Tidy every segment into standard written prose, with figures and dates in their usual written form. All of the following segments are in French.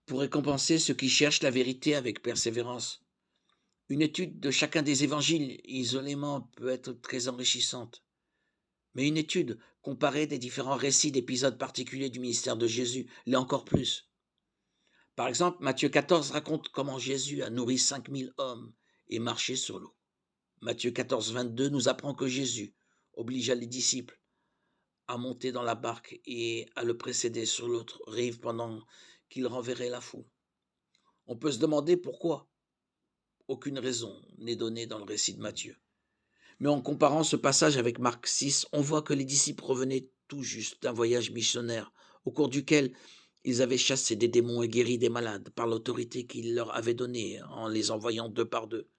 pour récompenser ceux qui cherchent la vérité avec persévérance. Une étude de chacun des évangiles isolément peut être très enrichissante, mais une étude comparée des différents récits d'épisodes particuliers du ministère de Jésus l'est encore plus. Par exemple, Matthieu 14 raconte comment Jésus a nourri 5000 hommes et marché sur l'eau. Matthieu 14, 22 nous apprend que Jésus obligea les disciples à monter dans la barque et à le précéder sur l'autre rive pendant qu'il renverrait la foule. On peut se demander pourquoi aucune raison n'est donnée dans le récit de Matthieu. Mais en comparant ce passage avec Marc 6, on voit que les disciples revenaient tout juste d'un voyage missionnaire au cours duquel ils avaient chassé des démons et guéri des malades par l'autorité qu'il leur avait donnée en les envoyant deux par deux.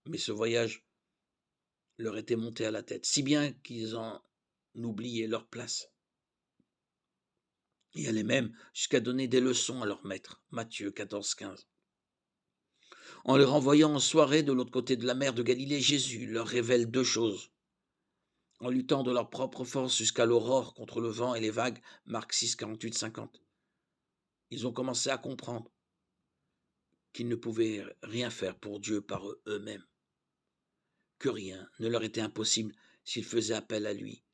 Mais ce voyage leur était monté à la tête, si bien qu'ils en oubliaient leur place. Et allaient même jusqu'à donner des leçons à leur maître, Matthieu 14, 15. En les renvoyant en soirée de l'autre côté de la mer de Galilée, Jésus leur révèle deux choses. En luttant de leur propre force jusqu'à l'aurore contre le vent et les vagues, Marc 6, 48, 50. Ils ont commencé à comprendre qu'ils ne pouvaient rien faire pour Dieu par eux-mêmes, que rien ne leur était impossible s'ils faisaient appel à lui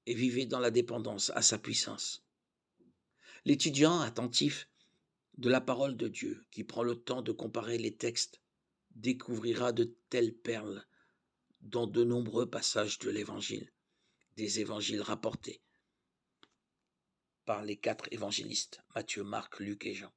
et vivaient dans la dépendance à sa puissance. L'étudiant attentif de la parole de Dieu, qui prend le temps de comparer les textes, découvrira de telles perles dans de nombreux passages de l'Évangile, des évangiles rapportés par les quatre évangélistes, Matthieu, Marc, Luc et Jean.